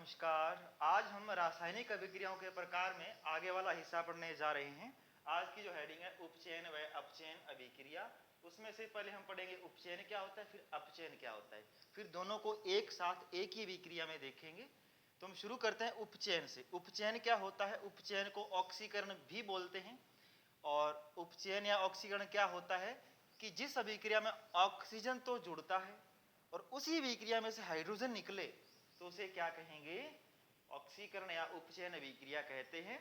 नमस्कार। आज हम रासायनिक अभिक्रियाओं के प्रकार में आगे वाला हिस्सा पढ़ने जा रहे हैं। आज की जो हेडिंग है उपचयन व अपचयन अभिक्रिया, उसमें से पहले हम पढ़ेंगे उपचयन क्या होता है, फिर अपचयन क्या होता है, फिर दोनों को एक साथ एक ही अभिक्रिया में देखेंगे। तो हम शुरू करते हैं उपचयन से। उपचयन क्या होता है? उपचयन को ऑक्सीकरण भी बोलते हैं। और उपचयन या ऑक्सीकरण क्या होता है कि जिस अभिक्रिया में ऑक्सीजन तो जुड़ता है और उसी अभिक्रिया में से हाइड्रोजन निकले तो उसे क्या कहेंगे? ऑक्सीकरण या उपचयन अभिक्रिया कहते हैं।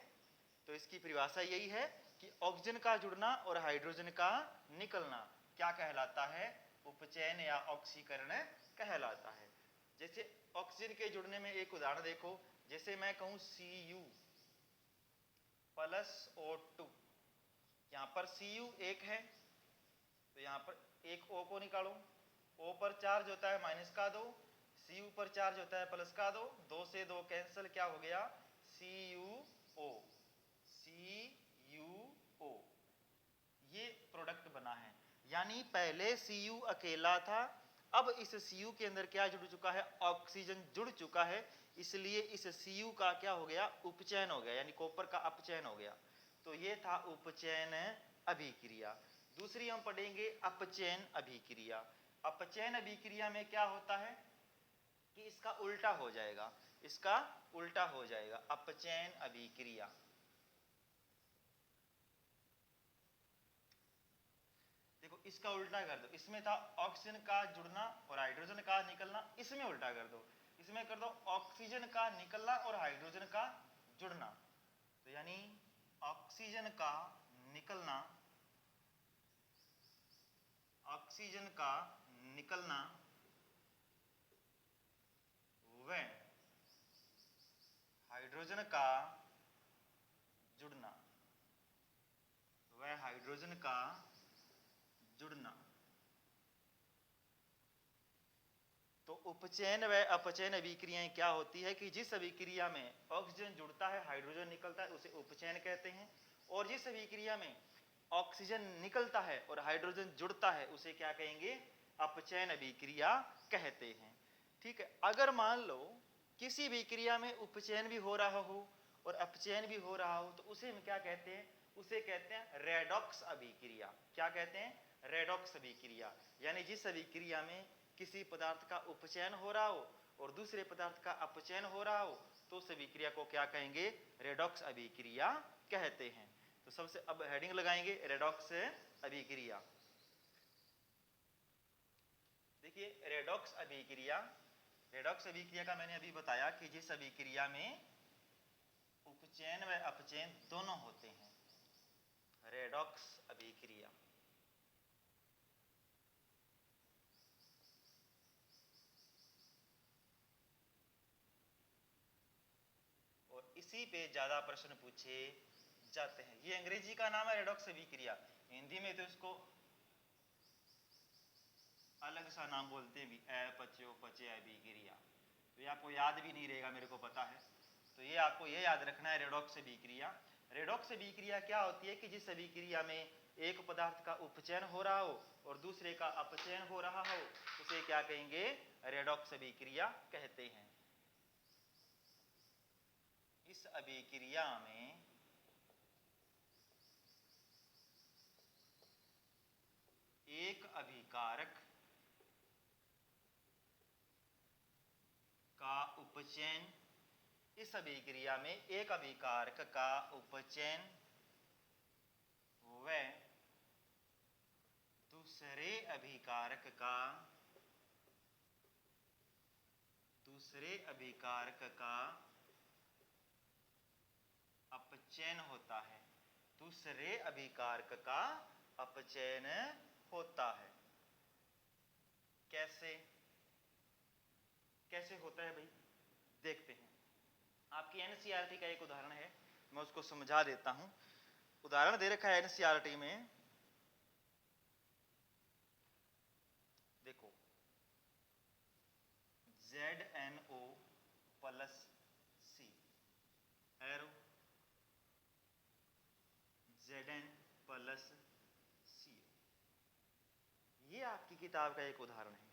तो इसकी परिभाषा यही है कि ऑक्सीजन का जुड़ना और हाइड्रोजन का निकलना क्या कहलाता है? उपचयन या ऑक्सीकरण कहलाता है। जैसे ऑक्सीजन के जुड़ने में एक उदाहरण देखो, जैसे मैं कहूं Cu प्लस O2, यहां पर Cu एक है तो यहां पर एक O को निकालो। O पर चार्ज होता है माइनस का 2, Cu पर चार्ज होता है प्लस का 2, 2 से 2 कैंसिल, क्या हो गया? CuO। CuO ये प्रोडक्ट बना है। यानी पहले Cu अकेला था, अब इस Cu के अंदर क्या जुड़ चुका है? ऑक्सीजन जुड़ चुका है, इसलिए इस Cu का क्या हो गया? उपचयन हो गया, यानी कॉपर का अपचयन हो गया। तो ये था उपचयन अभिक्रिया। दूसरी हम पढ़ेंगे अपचयन अभिक्रिया। अपचयन अभिक्रिया में क्या होता है कि इसका उल्टा हो जाएगा, इसका उल्टा हो जाएगा अपचयन अभिक्रिया। देखो इसका उल्टा कर दो, इसमें था ऑक्सीजन का जुड़ना और हाइड्रोजन का निकलना, इसमें उल्टा कर दो, इसमें कर दो ऑक्सीजन का निकलना और हाइड्रोजन का जुड़ना। तो यानी ऑक्सीजन का निकलना, ऑक्सीजन का निकलना व हाइड्रोजन का जुड़ना, वह हाइड्रोजन का जुड़ना। तो उपचयन व अपचयन अभिक्रियाएं क्या होती है कि जिस अभिक्रिया में ऑक्सीजन जुड़ता है हाइड्रोजन निकलता है उसे उपचयन कहते हैं, और जिस अभिक्रिया में ऑक्सीजन निकलता है और हाइड्रोजन जुड़ता है उसे क्या कहेंगे? अपचयन अभिक्रिया कहते हैं। ठीक है। अगर मान लो किसी अभिक्रिया में उपचयन भी हो रहा हो और अपचयन भी हो रहा हो तो उसे हम क्या कहते हैं? उसे कहते हैं रेडॉक्स अभिक्रिया। क्या कहते हैं? रेडॉक्स अभिक्रिया। यानी जिस अभिक्रिया में किसी पदार्थ का उपचयन हो रहा हो और दूसरे पदार्थ का अपचयन हो रहा हो तो उस अभिक्रिया को क्या कहेंगे? रेडॉक्स अभिक्रिया कहते हैं। तो सबसे अब हेडिंग लगाएंगे रेडॉक्स अभिक्रिया। देखिए रेडॉक्स अभिक्रिया, रेडॉक्स अभिक्रिया का मैंने अभी बताया कि जिस अभिक्रिया में उपचयन व अपचयन दोनों होते हैं, रेडॉक्स अभिक्रिया। और इसी पे ज्यादा प्रश्न पूछे जाते हैं। ये अंग्रेजी का नाम है रेडॉक्स अभिक्रिया, हिंदी में तो इसको अलग सा नाम बोलते हैं भी, अपचयोपचय अभिक्रिया। तो ये आपको याद भी नहीं रहेगा, मेरे को पता है। तो ये आपको ये याद रखना है रेडॉक्स अभिक्रिया। रेडॉक्स अभिक्रिया क्या होती है कि जिस अभिक्रिया में एक पदार्थ का उपचयन हो रहा हो और दूसरे का अपचयन हो रहा हो उसे क्या कहेंगे? रेडॉक्स अभिक्रिया कहते हैं। इस अभिक्रिया में एक अभिकारक का उपचयन, इस अभिक्रिया में एक अभिकारक का उपचयन व दूसरे अभिकारक का अपचयन होता है। दूसरे अभिकारक का अपचयन होता है। कैसे कैसे होता है भाई? देखते हैं। आपकी एनसीईआरटी का एक उदाहरण है, मैं उसको समझा देता हूं। उदाहरण दे रखा है एनसीईआरटी में, देखो ZnO plus C arrow Zn plus C, ये आपकी किताब का एक उदाहरण है।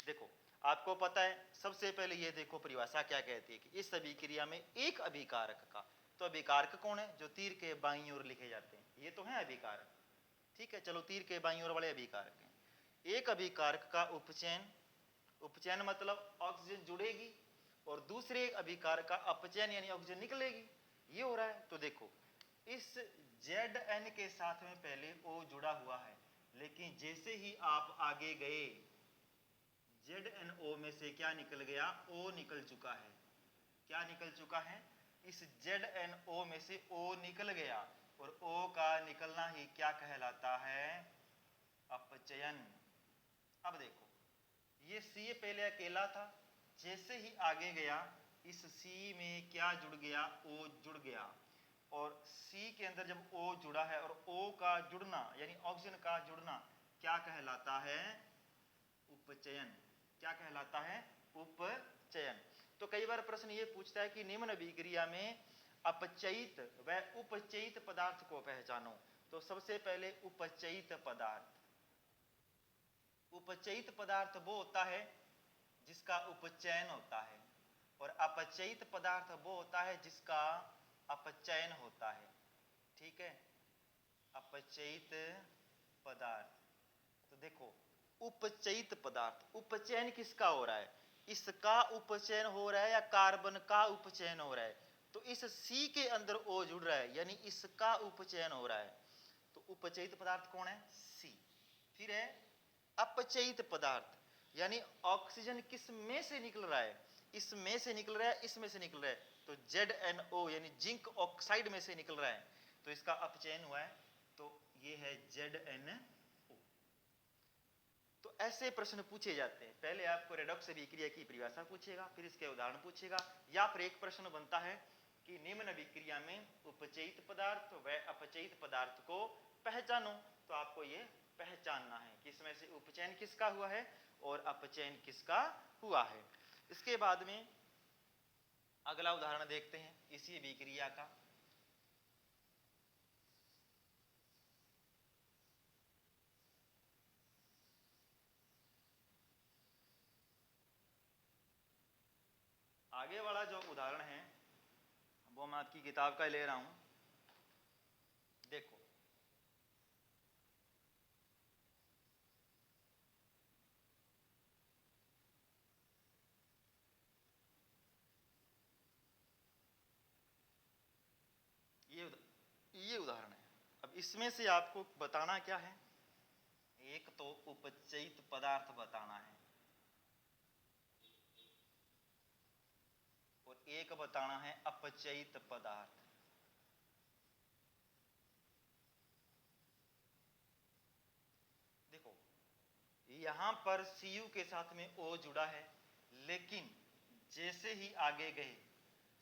देखो आपको पता है, सबसे पहले ये देखो परिभाषा क्या कहती है कि इस अभिक्रिया में एक अभिकारक का, तो अभिकारक कौन है? जो तीर के बाईं ओर लिखे जाते हैं, ये तो है अभिकारक। ठीक है, चलो तीर के बाईं ओर वाले अभिकारक हैं। एक अभिकारक का उपचयन, उपचयन मतलब ऑक्सीजन जुड़ेगी और दूसरे अभिकारक का अपचयन यानी ऑक्सीजन निकलेगी, ये हो रहा है। तो देखो इस Zn के साथ में पहले O जुड़ा हुआ है, लेकिन जैसे ही आप आगे गए ZnO में से क्या निकल गया? O निकल चुका है। क्या निकल चुका है? इस ZnO में से O निकल गया और O का निकलना ही क्या कहलाता है? अपचयन। अब देखो ये C पहले अकेला था, जैसे ही आगे गया इस C में क्या जुड़ गया? O जुड़ गया और C के अंदर जब O जुड़ा है और O का जुड़ना यानी ऑक्सीजन का जुड़ना क्या कहलाता है? उपचयन। क्या कहलाता है? उपचयन। तो कई बार प्रश्न ये पूछता है कि निम्न अभिक्रिया में अपचयित व उपचयित पदार्थ को पहचानो। तो सबसे पहले उपचयित पदार्थ, उपचयित पदार्थ वो होता है जिसका उपचयन होता है और अपचयित पदार्थ वो होता है जिसका अपचयन होता है। ठीक है, अपचयित पदार्थ। तो देखो उपचयित पदार्थ, उपचयन किसका हो रहा है? इसका उपचयन हो रहा है या कार्बन का उपचयन हो रहा है? तो इस C के अंदर O जुड़ रहा है यानी इसका उपचयन हो रहा है। तो उपचयित पदार्थ कौन है? C। फिर है अपचयित पदार्थ, यानी ऑक्सीजन किस में से निकल रहा है? इसमें से निकल रहा है, इसमें से निकल रहा है। तो ZnO यानी जिंक ऑक्साइड में से निकल रहा है, तो इसका अपचयन हुआ है, तो ये है ZnO। तो ऐसे प्रश्न पूछे जाते हैं। पहले आपको रेडॉक्स अभिक्रिया की परिभाषा पूछेगा, फिर इसके उदाहरण पूछेगा, या फिर एक प्रश्न बनता है कि निम्न अभिक्रिया में उपचयित पदार्थ व अपचयित पदार्थ को पहचानो। तो आपको ये पहचानना है कि इसमें से उपचयन किसका हुआ है और अपचयन किसका हुआ है। इसके बाद में अगला उदाहरण देखते हैं इसी अभिक्रिया का। आगे वाला जो उदाहरण है वो मैं आपकी किताब का ले रहा हूं। देखो ये उदाहरण है। अब इसमें से आपको बताना क्या है? एक तो उपचयित पदार्थ बताना है और एक बताना है अपचयित पदार्थ। देखो यहां पर Cu के साथ में O जुड़ा है, लेकिन जैसे ही आगे गए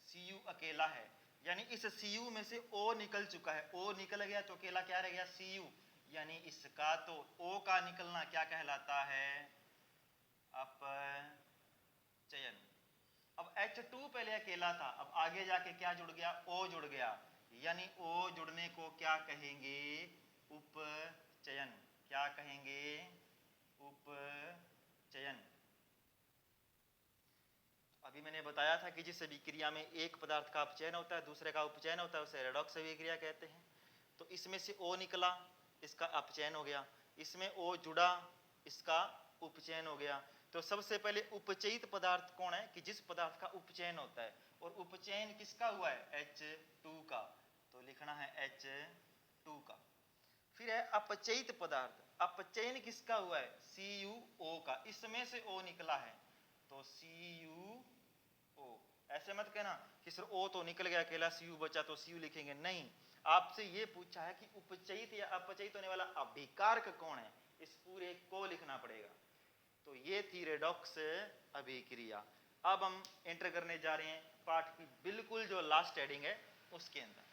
Cu अकेला है, यानी इस Cu में से O निकल चुका है। O निकल गया तो अकेला क्या रह गया? Cu, यानी इसका तो O का निकलना क्या कहलाता है? अपचयन। अब H2 पहले अकेला था, अब आगे जाके क्या जुड़ गया? O जुड़ गया, यानी O जुड़ने को क्या कहेंगे? उपचयन। क्या कहेंगे? उपचयन। अभी मैंने बताया था कि जिस अभिक्रिया में एक पदार्थ का अपचयन होता है दूसरे का उपचयन होता है उसे रेडॉक्स अभिक्रिया कहते हैं। तो इसमें से O निकला, इसका अपचयन हो गया, इसमें O जुड़ा, इसका उपचयन हो गया। तो सबसे पहले उपचयित पदार्थ कौन है? कि जिस पदार्थ का उपचयन होता है, और उपचयन किसका हुआ है? H2 का, तो लिखना है H2 का। फिर है अपचयित पदार्थ, अपचयन किसका हुआ है? CuO का, इसमें से O निकला है तो CuO। ऐसे मत कहना कि सर O तो निकल गया अकेला, Cu बचा तो Cu लिखेंगे, नहीं। आपसे ये पूछा है कि उपचयित या अपचयित होने वाला अभिकारक कौन है, इस पूरे को लिखना पड़ेगा। तो ये थी रेडॉक्स अभिक्रिया। अब हम एंटर करने जा रहे हैं पाठ की बिल्कुल जो लास्ट हेडिंग है उसके अंदर।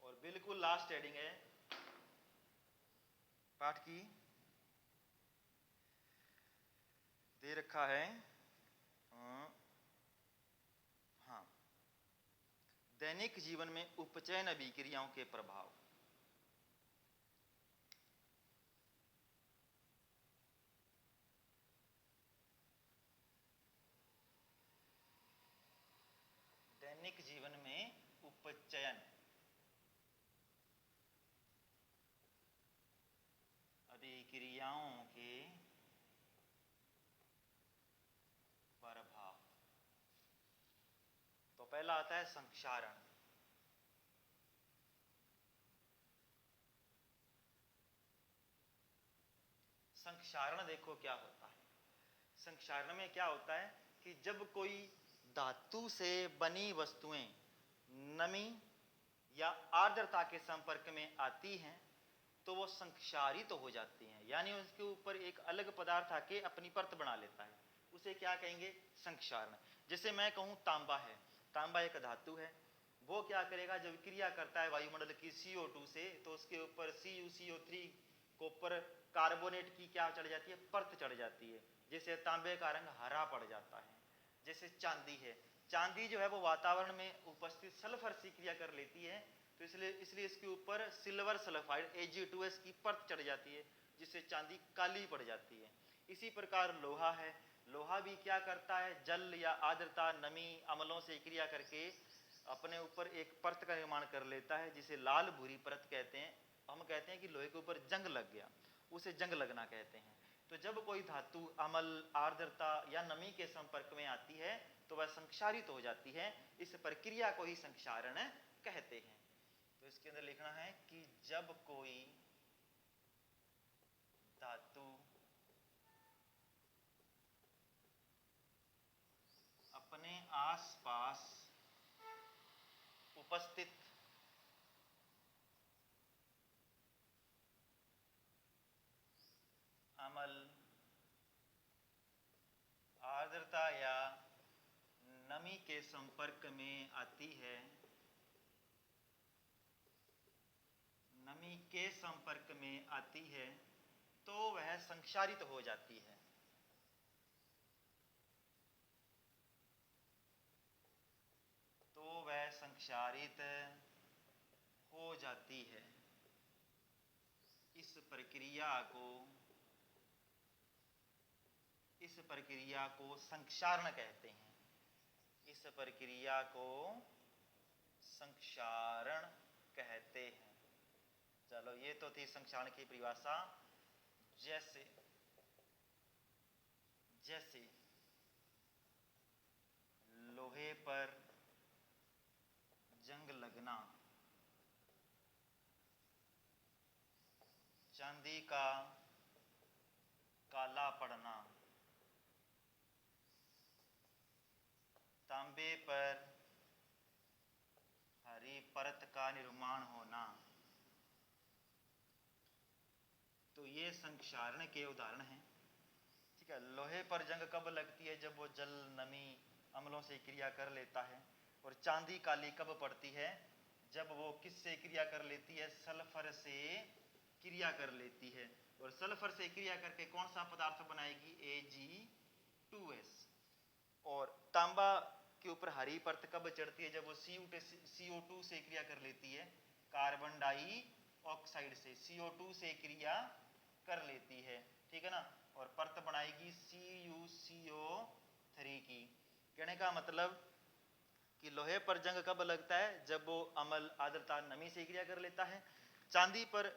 और बिल्कुल लास्ट हेडिंग है पाठ की, दे रखा है हाँ, दैनिक जीवन में उपचयन अभिक्रियाओं के प्रभाव। अभिक्रियाओं के प्रभाव। तो पहला आता है संक्षारण। संक्षारण देखो क्या होता है। संक्षारण में क्या होता है कि जब कोई धातु से बनी वस्तुएं नमी या आर्द्रता के संपर्क में आती हैं तो वो संक्षारित तो हो जाती हैं, यानी उसके ऊपर एक अलग पदार्थ आके अपनी परत बना लेता है, उसे क्या कहेंगे? संक्षारण। जैसे मैं कहूं तांबा है, तांबा एक धातु है, वो क्या करेगा जब क्रिया करता है वायुमंडल की CO2 से तो उसके ऊपर CuCO3 को ऊपर कार्बोनेट की क्या चढ़ जाती है? परत चढ़ जाती है, जिससे तांबे का रंग हरा पड़ जाता है। जैसे चांदी है, चांदी जो है वो वातावरण में उपस्थित सल्फर से क्रिया कर लेती है तो इसलिए इसके ऊपर सिल्वर सल्फाइड Ag2S की परत चढ़ जाती है, जिससे चांदी काली पड़ जाती है। इसी प्रकार लोहा है, लोहा भी क्या करता है? जल या आर्द्रता नमी अम्लों से क्रिया करके अपने ऊपर एक परत का निर्माण कर लेता है, जिसे लाल भूरी परत कहते हैं। हम कहते हैं कि लोहे के ऊपर जंग लग गया, उसे जंग लगना कहते हैं। तो जब कोई धातु अम्ल, आर्द्रता या नमी के संपर्क में आती है तो वह संक्षारित हो जाती है। इस प्रक्रिया को ही संक्षारण कहते हैं। तो इसके अंदर लिखना है कि जब कोई धातु अपने आसपास उपस्थित अम्ल, आर्द्रता या नमी के संपर्क में आती है, नमी के संपर्क में आती है तो वह संक्षारित हो जाती है। तो वह संक्षारित हो जाती है। इस प्रक्रिया को संक्षारण कहते हैं। इस प्रक्रिया को संक्षारण कहते हैं। चलो, ये तो थी संक्षारण की परिभाषा। जैसे जैसे लोहे पर जंग लगना, चांदी का काला पड़ना, तांबे पर हरी परत का निर्माण होना, तो ये संक्षारण के उदाहरण हैं। ठीक है, लोहे पर जंग कब लगती है? जब वो जल, नमी, अम्लों से क्रिया कर लेता है। और चांदी काली कब पड़ती है? जब वो किससे क्रिया कर लेती है? सल्फर से क्रिया कर लेती है। और सल्फर से क्रिया करके कौन सा पदार्थ बनाएगी? Ag2S। और तांबा के ऊपर हरी परत कब चढ़ती है? जब वो CO2 से क्रिया कर लेती है, कार्बन डाइऑक्साइड से CO2 से क्रिया कर लेती है। ठीक है ना? और परत बनाएगी CuCO3 की। कहने का मतलब कि लोहे पर जंग कब लगता है? जब वो अम्ल, आर्द्रता, नमी से क्रिया कर लेता है। चांदी पर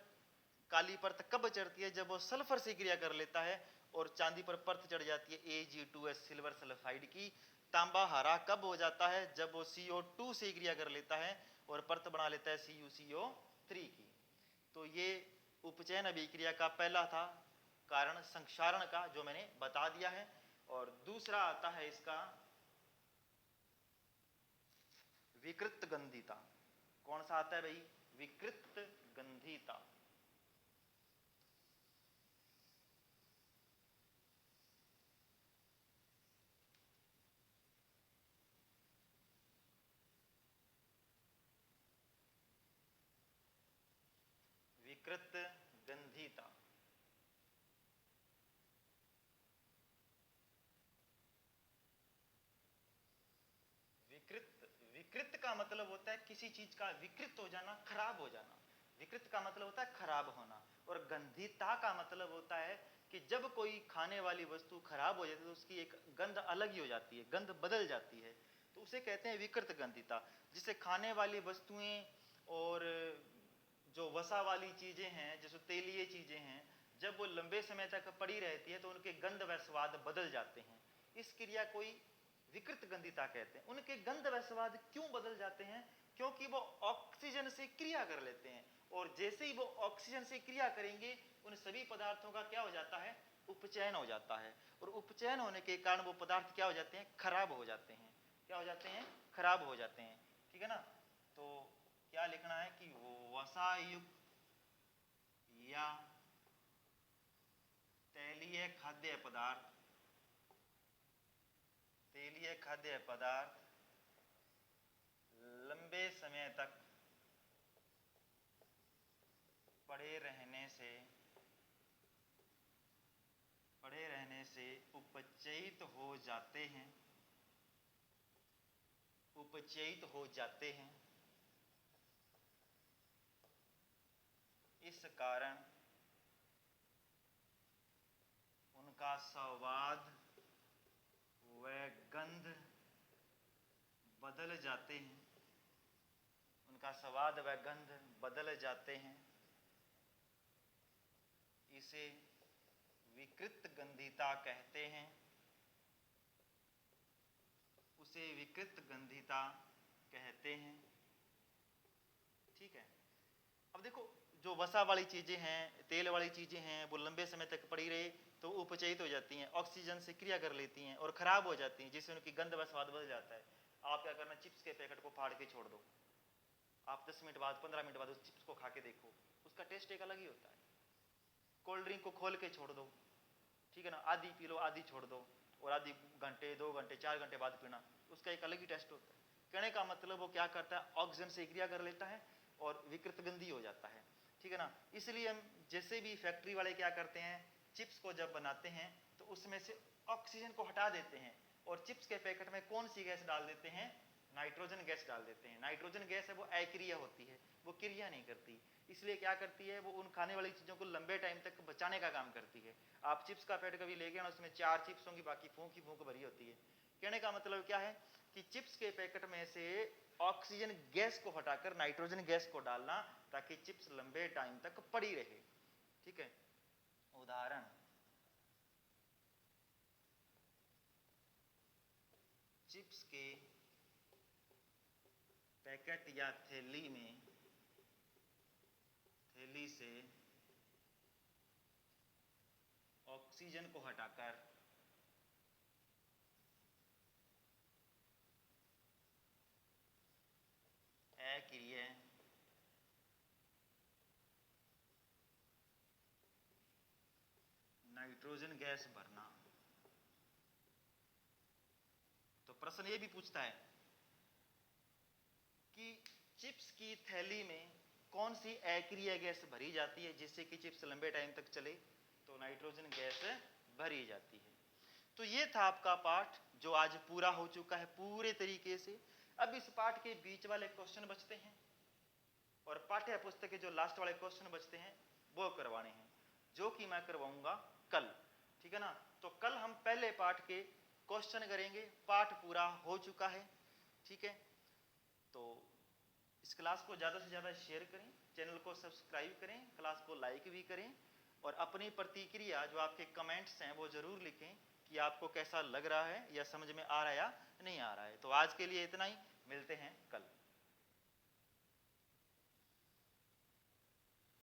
काली परत कब चढ़ती है? जब वो सल्फर से क्रिया कर लेता है और चांदी पर परत चढ़ जाती है Ag2S सिल्वर सल्फाइड की। तांबा हरा कब हो जाता है? जब वो CO2 से क्रिया कर लेता है और परत बना लेता है CuCO3 की। तो ये उपचयन अभिक्रिया का पहला था कारण संक्षारण का, जो मैंने बता दिया है। और दूसरा आता है इसका विकृत गंधिता। कौन सा आता है भाई? विकृत गंधिता। विकृत गंधिता। विकृत का मतलब होता है किसी चीज का विकृत हो जाना, खराब हो जाना। विकृत का मतलब होता है खराब होना। और गंधिता का मतलब होता है कि जब कोई खाने वाली वस्तु खराब हो जाती है तो उसकी एक गंध अलग ही हो जाती है, गंध बदल जाती है, तो उसे कहते हैं विकृत गंधिता। जिसे खाने वाली वस्तुएं और जो वसा वाली चीजें हैं, जैसे तेलीय चीजें हैं, जब वो लंबे समय तक पड़ी रहती है तो उनके गंध व स्वाद बदल जाते हैं। इस क्रिया को विकृत गंधिता कहते हैं। उनके गंध व स्वाद क्यों बदल जाते हैं? क्योंकि वो ऑक्सीजन से क्रिया कर लेते हैं, और जैसे ही वो ऑक्सीजन से क्रिया करेंगे उन सभी पदार्थों का क्या हो जाता है? उपचयन हो जाता है। और उपचयन होने के कारण वो पदार्थ क्या हो जाते हैं? खराब हो जाते हैं। क्या हो जाते हैं? खराब हो जाते हैं। ठीक है ना? तो क्या लिखना है कि वसायुक्त या तेलीय खाद्य पदार्थ, तेलीय खाद्य पदार्थ लंबे समय तक पड़े रहने से उपचयित हो जाते हैं, उपचयित हो जाते हैं। इस कारण उनका स्वाद व गंध बदल जाते हैं, उनका स्वाद व गंध बदल जाते हैं। इसे विकृत गंधिता कहते हैं, उसे विकृत गंधिता कहते हैं। ठीक है। अब देखो, जो वसा वाली चीजें हैं, तेल वाली चीजें हैं, वो लंबे समय तक पड़ी रहे तो उपचयित हो जाती हैं, ऑक्सीजन से क्रिया कर लेती हैं और खराब हो जाती हैं, जिससे उनकी गंध व स्वाद बदल जाता है। आप क्या करना, चिप्स के पैकेट को फाड़ के छोड़ दो, आप 10 मिनट बाद 15 मिनट बाद उस चिप्स को खा के देखो, उसका टेस्ट एक अलग ही होता है। कोल्ड ड्रिंक को खोल के छोड़ दो, ठीक है ना, आधी पी लो आधी छोड़ दो, और आधी घंटे 2 घंटे 4 घंटे बाद पीना, उसका एक अलग ही टेस्ट होता है। कहने का मतलब वो क्या करता है, ऑक्सीजन से क्रिया कर लेता है और विकृत गंधी हो जाता है। ठीक है ना। इसलिए हम जैसे भी फैक्ट्री वाले क्या करते हैं, चिप्स को जब बनाते हैं तो उसमें से ऑक्सीजन को हटा देते हैं और चिप्स के पैकेट में कौन सी गैस डाल देते हैं, नाइट्रोजन गैस डाल देते हैं। नाइट्रोजन गैस है वो अक्रिय होती है, वो क्रिया नहीं करती, इसलिए क्या करती है, वो उन खाने वाली चीजों को लंबे टाइम तक बचाने का काम करती है। आप चिप्स का पैकेट कभी ले गए ना, उसमें 4 चिप्स होंगी, बाकी फूंक ही फूंक भरी होती है। कहने का मतलब क्या है कि चिप्स के पैकेट में से ऑक्सीजन गैस को हटाकर नाइट्रोजन गैस को डालना, ताकि चिप्स लंबे टाइम तक पड़ी रहे। ठीक है। उदाहरण, चिप्स के पैकेट या थैली से ऑक्सीजन को हटाकर अक्रिय नाइट्रोजन गैस भरना। तो प्रश्न ये भी पूछता है कि चिप्स की थैली में कौन सी अक्रिय गैस भरी जाती है जिससे कि चिप्स लंबे टाइम तक चले, तो नाइट्रोजन गैस भरी जाती है। तो ये था आपका पाठ जो आज पूरा हो चुका है पूरे तरीके से। अब इस पाठ के बीच वाले क्वेश्चन बचते हैं और पाठ्य पुस्तक के जो लास्ट वाले क्वेश्चन बचते हैं वो करवाने हैं, जो कि मैं करवाऊंगा कल। ठीक है ना। तो कल हम पहले पाठ के क्वेश्चन करेंगे, पाठ पूरा हो चुका है। ठीक है। तो इस क्लास को ज़्यादा से ज़्यादा शेयर करें, चैनल को सब्सक्राइब करें, क्लास को लाइक भी करें, और अपनी प्रतिक्रिया जो आपके कमेंट्स हैं वो ज़रूर लिखें कि आपको कैसा लग रहा है या समझ में आ रहा है या नहीं आ रहा है। तो आज के लिए इतना ही, मिलते हैं कल।